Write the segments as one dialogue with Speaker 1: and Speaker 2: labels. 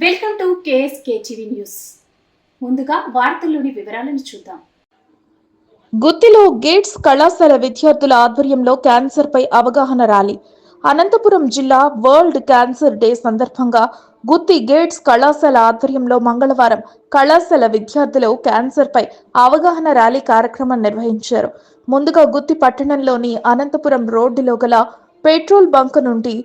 Speaker 1: Welcome to KSK TV news. ముందుగా వార్తల్లోని వివరాలను చూద్దాం.
Speaker 2: గుత్తిలో గేట్స్ కళాశాల విద్యార్థుల ఆధ్వర్యంలో క్యాన్సర్ పై అవగాహన ర్యాలీ. అనంతపురం జిల్లా వరల్డ్ క్యాన్సర్ డే సందర్భంగా గుత్తి గేట్స్ కళాశాల ఆధ్వర్యంలో మంగళవారం కళాశాల విద్యార్థులు క్యాన్సర్ పై అవగాహన ర్యాలీ కార్యక్రమం నిర్వహించారు. ముందుగా గుత్తి పట్టణంలోని అనంతపురం రోడ్డులో గల పెట్రోల్ బంక్ నుండి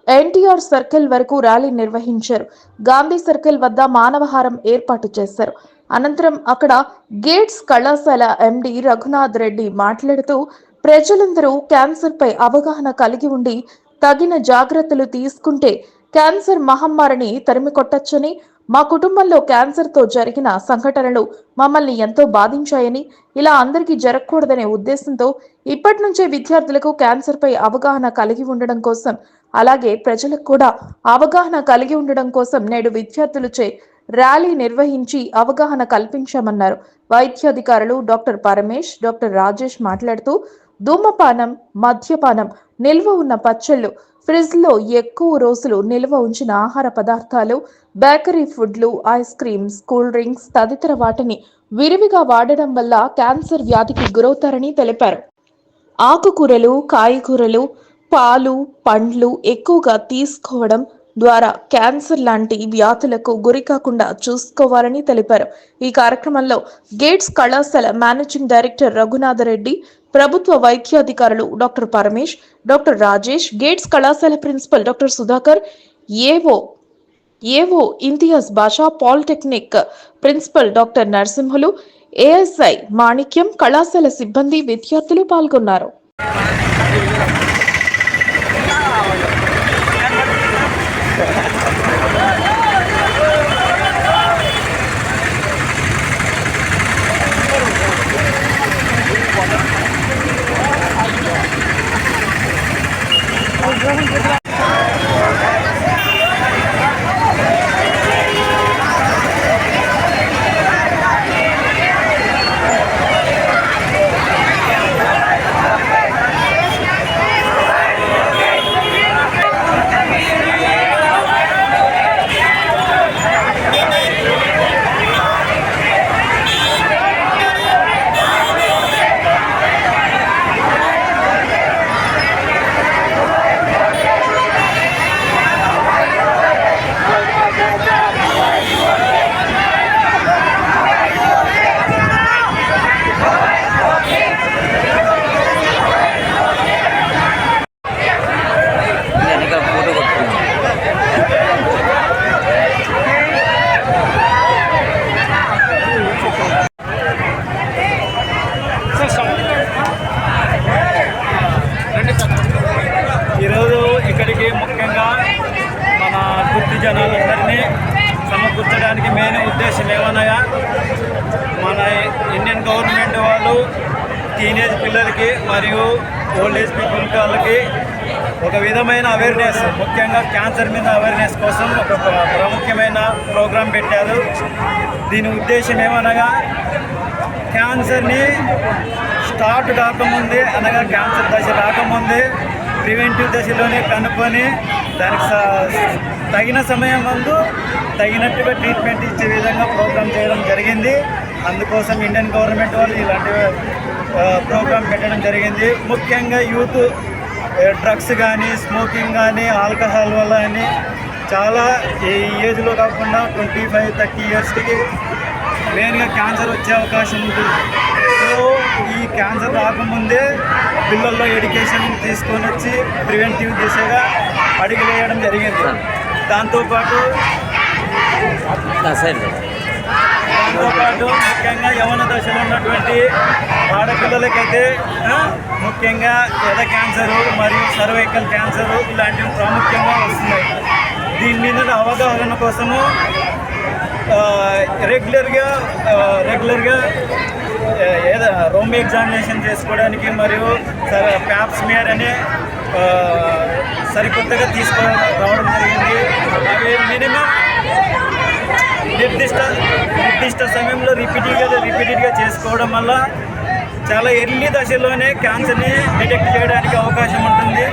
Speaker 2: ఎన్టీఆర్ సర్కిల్ వరకు ర్యాలీ నిర్వహించారు. గాంధీ సర్కిల్ వద్ద మానవహారం ఏర్పాటు చేశారు. అనంతరం అక్కడ గేట్స్ కళాశాల ఎండి రఘునాథ్ రెడ్డి మాట్లాడుతూ ప్రజలందరూ క్యాన్సర్ పై అవగాహన కలిగి ఉండి తగిన జాగ్రత్తలు తీసుకుంటే క్యాన్సర్ మహమ్మారిని తరిమి కొట్టొచ్చని, మా కుటుంబంలో క్యాన్సర్ తో జరిగిన సంఘటనలు మమ్మల్ని ఎంతో బాధించాయని, ఇలా అందరికీ జరగకూడదనే ఉద్దేశంతో ఇప్పటి నుంచే విద్యార్థులకు క్యాన్సర్ పై అవగాహన కలిగి ఉండడం కోసం, అలాగే ప్రజలకు కూడా అవగాహన కలిగి ఉండడం కోసం నేడు విద్యార్థులచే ర్యాలీ నిర్వహించి అవగాహన కల్పించామన్నారు. వైద్యాధికారులు డాక్టర్ పరమేష్, డాక్టర్ రాజేష్ మాట్లాడుతూ ధూమపానం, మద్యపానం, నిల్వ ఉన్న పచ్చళ్ళు, ఫ్రిడ్జ్ లో ఎక్కువ రోజులు నిల్వ ఉంచిన ఆహార పదార్థాలు, బేకరీ ఫుడ్లు, ఐస్ క్రీమ్స్, కూల్ డ్రింక్స్ తదితర వాటిని విరివిగా వాడడం వల్ల క్యాన్సర్ వ్యాధికి గురవుతారని తెలిపారు. ఆకుకూరలు, కాయగూరలు, పాలు, పండ్లు ఎక్కువగా తీసుకోవడం ద్వారా క్యాన్సర్ లాంటి వ్యాధులకు గురికాకుండా చూసుకోవాలని తెలిపారు. ఈ కార్యక్రమంలో గేట్స్ కళాశాల మేనేజింగ్ డైరెక్టర్ రఘునాథ రెడ్డి, ప్రభుత్వ వైద్యాధికారులు doctor Paramesh, doctor Rajesh, Gates కళాశాల principal doctor Sudhakar, AO Imtiaz Basha, polytechnic principal doctor Narasimhulu, ASI Manikyam, కళాశాల సిబ్బంది, విద్యార్థులు పాల్గొన్నారు.
Speaker 3: ఈరోజు ఇక్కడికి ముఖ్యంగా మన గుత్తి జనాలందరినీ సమకూర్చడానికి మెయిన్ ఉద్దేశం ఏమనగా, మన ఇండియన్ గవర్నమెంట్ వాళ్ళు టీనేజ్ పిల్లలకి మరియు ఓల్డ్ ఏజ్ పీపుల్ వాళ్ళకి ఒక విధమైన అవేర్నెస్, ముఖ్యంగా క్యాన్సర్ మీద అవేర్నెస్ కోసం ఒక ప్రాముఖ్యమైన ప్రోగ్రాం పెట్టారు. దీని ఉద్దేశం ఏమనగా, క్యాన్సర్ని స్టార్ట్ కాకముందే, అనగా క్యాన్సర్ దశ రాకముందే ప్రివెంటివ్ దశలోనే కనుక్కొని దానికి తగిన సమయం ముందు తగినట్టుగా ట్రీట్మెంట్ ఇచ్చే విధంగా ప్రోగ్రాం చేయడం జరిగింది. అందుకోసం ఇండియన్ గవర్నమెంట్ వాళ్ళు ఇలాంటి ప్రోగ్రాం పెట్టడం జరిగింది. ముఖ్యంగా యూత్ డ్రగ్స్ కానీ, స్మోకింగ్ కానీ, ఆల్కహాల్ వల్ల అని చాలా ఈ ఏజ్లో కాకుండా 25-30 ఇయర్స్కి మెయిన్గా క్యాన్సర్ వచ్చే అవకాశం ఉంటుంది. సో ఈ క్యాన్సర్ రాకముందే పిల్లల్లో ఎడ్యుకేషన్ తీసుకొని వచ్చి ప్రివెంటివ్ దిశగా అడుగులు వేయడం జరిగింది. దాంతోపాటు ముఖ్యంగా యవ్వన దశలో ఉన్నటువంటి ఆడపిల్లలకైతే ముఖ్యంగా ఎద క్యాన్సరు మరియు సర్వైకల్ క్యాన్సరు ఇలాంటివి ప్రాముఖ్యంగా వస్తున్నాయి. దీని మీద అవగాహన కోసము రెగ్యులర్గా రోమ్ ఎగ్జామినేషన్ చేసుకోవడానికి మరియు ప్యాప్స్మియర్ అనే సరికొత్తగా రావడం జరిగింది. అవి మినిమం నిర్దిష్ట సమయంలో రిపీటెడ్గా చేసుకోవడం వల్ల చాలా ఎర్లీ దశలోనే క్యాన్సర్ని డిటెక్ట్ చేయడానికి అవకాశం ఉంటుంది.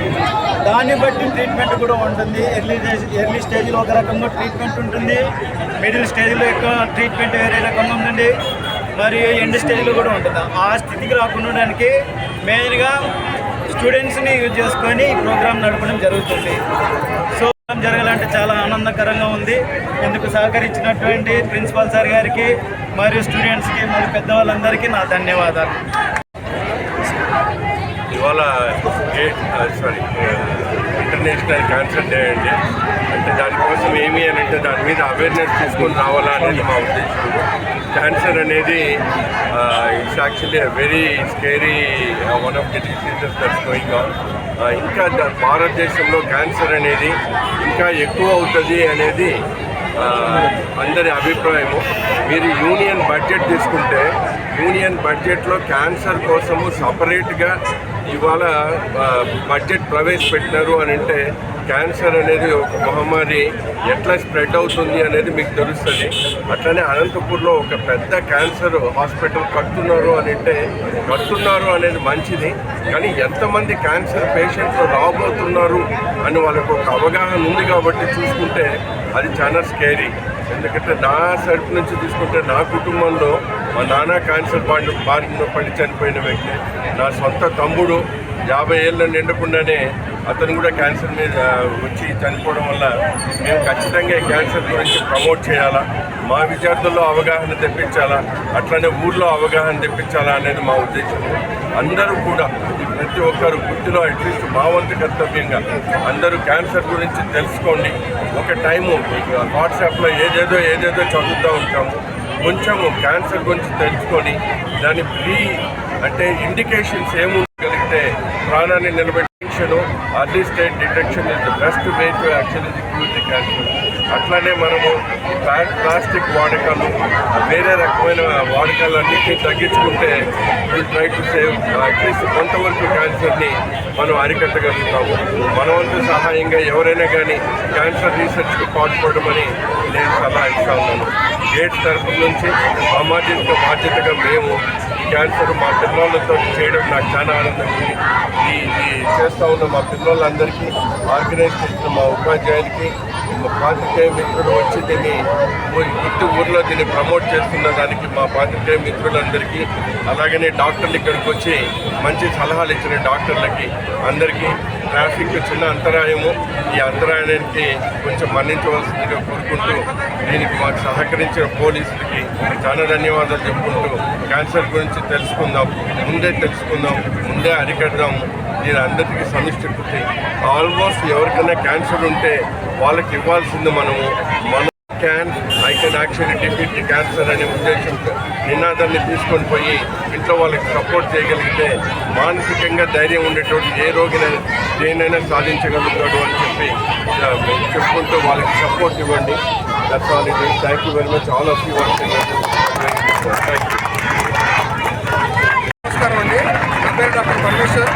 Speaker 3: దాన్ని బట్టి ట్రీట్మెంట్ కూడా ఉంటుంది. ఎర్లీ స్టేజ్లో ఒక రకంగా ట్రీట్మెంట్ ఉంటుంది, మిడిల్ స్టేజ్లో ఎక్కువ ట్రీట్మెంట్ వేరే రకంగా ఉంటుంది, మరియు ఎండ్ స్టేజ్లో కూడా ఉంటుంది. ఆ స్థితికి రాకుండా ఉండడానికి మెయిన్గా స్టూడెంట్స్ని యూజ్ చేసుకొని ఈ ప్రోగ్రామ్ నడపడం జరుగుతుంది. సో జరగాలంటే చాలా ఆనందకరంగా ఉంది. ఇందుకు సహకరించినటువంటి ప్రిన్సిపాల్ సార్ గారికి మరియు స్టూడెంట్స్కి మరియు పెద్దవాళ్ళందరికీ నా ధన్యవాదాలు.
Speaker 4: ఇవాళ ఇంటర్నేషనల్ క్యాన్సర్ డే అండి. అంటే దానికోసం ఏమి అని అంటే దాని మీద అవేర్నెస్ తీసుకొని రావాలా అనేది మా ఉద్దేశం. క్యాన్సర్ అనేది it's actually very scary one of the diseases that's going on. ఇంకా భారతదేశంలో క్యాన్సర్ అనేది ఇంకా ఎక్కువ అవుతుంది అనేది అందరి అభిప్రాయము. మీరు యూనియన్ బడ్జెట్ తీసుకుంటే యూనియన్ బడ్జెట్లో క్యాన్సర్ కోసము సపరేట్గా ఇవాళ బడ్జెట్ ప్రవేశపెట్టినారు అని అంటే క్యాన్సర్ అనేది ఒక మహమ్మారి ఎట్లా స్ప్రెడ్ అవుతుంది అనేది మీకు తెలుస్తుంది. అట్లనే అనంతపూర్లో ఒక పెద్ద క్యాన్సర్ హాస్పిటల్ కడుతున్నారు అని అంటే కడుతున్నారు అనేది మంచిది, కానీ ఎంతమంది క్యాన్సర్ పేషెంట్లు రాబోతున్నారు అని వాళ్ళకు ఒక అవగాహన ఉంది కాబట్టి చూసుకుంటే అది చాలా స్కేరీ. ఎందుకంటే నా సైడ్ నుంచి తీసుకుంటే నా కుటుంబంలో మా నాన్న క్యాన్సర్ బారిన పడి చనిపోయిన వ్యక్తి, నా సొంత తమ్ముడు 50 ఏళ్ళు నిండకుండానే అతను కూడా క్యాన్సర్ మీద వచ్చి చనిపోవడం వల్ల మేము ఖచ్చితంగా క్యాన్సర్ గురించి ప్రమోట్ చేయాలా, మా విద్యార్థుల్లో అవగాహన తెప్పించాలా, అట్లనే ఊర్లో అవగాహన తెప్పించాలా అనేది మా ఉద్దేశం. అందరూ కూడా ప్రతి ఒక్కరు వృత్తిలో అట్లీస్ట్ మా వంతు కర్తవ్యంగా అందరూ క్యాన్సర్ గురించి తెలుసుకోండి. ఒక టైము వాట్సాప్లో ఏదేదో చదువుతూ ఉంటాము, కొంచెము క్యాన్సర్ గురించి తెలుసుకొని దాని అంటే ఇండికేషన్స్ ఏముండగలిగితే ప్రాణాన్ని నిలబెట్టేషను early stage detection is the best way to actually cure the cancer. అట్లానే మనము ప్లాస్టిక్ వాడకాలు వేరే రకమైన వాడకాలన్నింటినీ తగ్గించుకుంటే will try to save at least కొంతవరకు క్యాన్సర్ని మనం అరికట్టగలుగుతాము. మన వంతు సహాయంగా ఎవరైనా కానీ క్యాన్సర్ రీసెర్చ్కి పాల్పడమని నేను సలహా ఇస్తా ఉన్నాను. గేట్స్ తరఫు నుంచి సామాజిక బాధ్యతగా మేము క్యాన్సర్ మా పిల్లలతో చేయడం నాకు చాలా ఆనందంగా ఉంది. ఈ చేస్తూ ఉన్న మా పిల్లలందరికీ ఆర్గనైజ్ చేసిన మా ఉపాధ్యాయులకి మా పాత్రికేయ మిత్రులు వచ్చి దీన్ని గుర్తు ఊర్లో దీన్ని ప్రమోట్ చేస్తున్న దానికి మా పాత్రికేయ మిత్రులందరికీ, అలాగనే డాక్టర్లు ఇక్కడికి వచ్చి మంచి సలహాలు ఇచ్చిన డాక్టర్లకి అందరికీ ట్రాఫిక్ చిన్న అంతరాయము, ఈ అంతరాయానికి కొంచెం మన్నించవలసిందిగా కోరుకుంటూ దీనికి మాకు సహకరించిన పోలీసులకి చాలా ధన్యవాదాలు చెప్పుకుంటూ క్యాన్సర్ గురించి తెలుసుకుందాం, ముందే అరికడదాము. దీని అందరికీ సమిష్టి కృతి. ఆల్మోస్ట్ ఎవరికైనా క్యాన్సర్ ఉంటే వాళ్ళకి ఇవ్వాల్సింది మన I can actually defeat the cancer అనే ఉద్దేశంతో నినాదాన్ని తీసుకొని పోయి ఇంట్లో వాళ్ళకి సపోర్ట్ చేయగలిగితే మానసికంగా ధైర్యం ఉండేటువంటి ఏ రోగినైనా దేనైనా సాధించగలుగుతాడు అని చెప్పుకుంటూ వాళ్ళకి సపోర్ట్ ఇవ్వండి. That's all it is. Thank you very much all of you.
Speaker 5: నమస్కారం అండి, నా పేరు డాక్టర్ పరమేశ్వర్.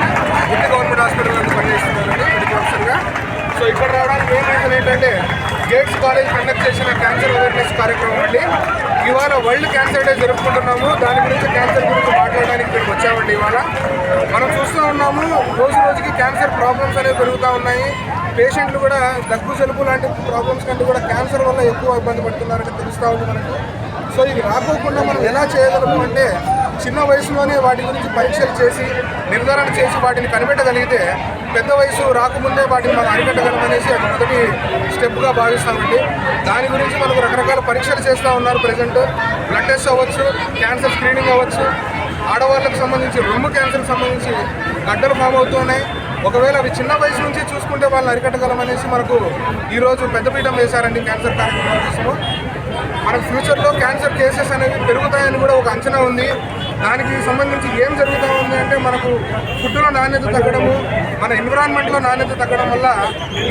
Speaker 5: గుత్తి గవర్నమెంట్ హాస్పిటల్ నుంచి పనిచేస్తున్నానండి మెడికల్ ఆఫీసర్గా. సో ఇక్కడ రావడానికి మెయిన్ రీజన్ ఏంటంటే గేట్స్ కాలేజ్ కండక్ట్ చేసిన క్యాన్సర్ అవేర్నెస్ కార్యక్రమం అండి. ఇవాళ వరల్డ్ క్యాన్సర్ డే జరుపుకుంటున్నాము. దాని గురించి క్యాన్సర్ గురించి మాట్లాడడానికి ఇక్కడికి వచ్చామండి. ఇవాళ మనం చూస్తూ ఉన్నాము రోజుకి క్యాన్సర్ ప్రాబ్లమ్స్ అనేవి పెరుగుతూ ఉన్నాయి. పేషెంట్లు కూడా దగ్గు జలుబు లాంటి ప్రాబ్లమ్స్ కంటే కూడా క్యాన్సర్ వల్ల ఎక్కువ ఇబ్బంది పడుతున్నారని తెలుస్తూ ఉంది మనకు. సో ఇది రాకోకుండా మనం ఎలా చేయగలము అంటే చిన్న వయసులోనే వాటి గురించి పరీక్షలు చేసి నిర్ధారణ చేసి వాటిని కనిపెట్టగలిగితే పెద్ద వయసు రాకముందే వాటిని మనం అరికట్టగలమనేసి అది మొదటి స్టెప్గా భావిస్తామండి. దాని గురించి మనకు రకరకాల పరీక్షలు చేస్తూ ఉన్నారు ప్రజెంట్. బ్లడ్ టెస్ట్ అవ్వచ్చు, క్యాన్సర్ స్క్రీనింగ్ అవ్వచ్చు, ఆడవాళ్ళకు సంబంధించి రొమ్ము క్యాన్సర్కి సంబంధించి గడ్డలు ఫామ్ అవుతున్నాయి. ఒకవేళ అవి చిన్న వయసు నుంచి చూసుకుంటే వాళ్ళని అరికట్టగలమనేసి మనకు ఈరోజు పెద్దపీఠం వేశారండి క్యాన్సర్ కార్యక్రమం కోసము. మనకు ఫ్యూచర్లో క్యాన్సర్ కేసెస్ అనేవి పెరుగుతాయని కూడా ఒక అంచనా ఉంది. దానికి సంబంధించి ఏం జరుగుతూ ఉంది అంటే మనకు ఫుడ్లో నాణ్యత తగ్గడము, మన ఎన్విరాన్మెంట్లో నాణ్యత తగ్గడం వల్ల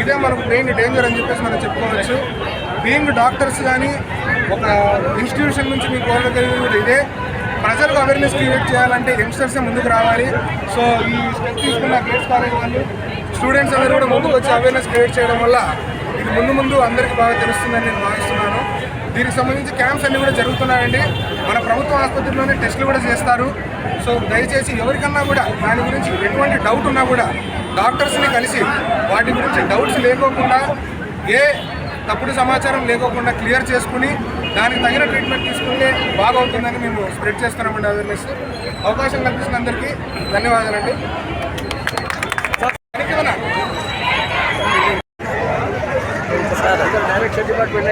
Speaker 5: ఇదే మనకు మెయిన్ డేంజర్ అని చెప్పేసి మనం చెప్పుకోవచ్చు. బీయింగ్ డాక్టర్స్ కానీ ఒక ఇన్స్టిట్యూషన్ నుంచి మీకు కోరగలిగేది ఇదే. ప్రజలకు అవేర్నెస్ క్రియేట్ చేయాలంటే యంగ్స్టర్సే ముందుకు రావాలి. సో ఈ స్టెప్ తీసుకున్న గేట్స్ కాలేజ్ వాళ్ళు స్టూడెంట్స్ అందరూ కూడా ముందుకు వచ్చి అవేర్నెస్ క్రియేట్ చేయడం వల్ల ఇది ముందు అందరికీ బాగా తెలుస్తుందని నేను భావిస్తున్నాను. దీనికి సంబంధించి క్యాంప్స్ అన్నీ కూడా జరుగుతున్నాయండి. మన ప్రభుత్వ ఆసుపత్రిలోనే టెస్టులు కూడా చేస్తారు. సో దయచేసి ఎవరికన్నా కూడా దాని గురించి ఎటువంటి డౌట్ ఉన్నా కూడా డాక్టర్స్ని కలిసి వాటి గురించి డౌట్స్ లేకోకుండా ఏ తప్పుడు సమాచారం లేకోకుండా క్లియర్ చేసుకుని దానికి తగిన ట్రీట్మెంట్ తీసుకుంటే బాగవుతుందని మేము స్ప్రెడ్ చేస్తున్నామండి అవేర్నెస్. అవకాశం కల్పించిన అందరికీ ధన్యవాదాలండి. Direct department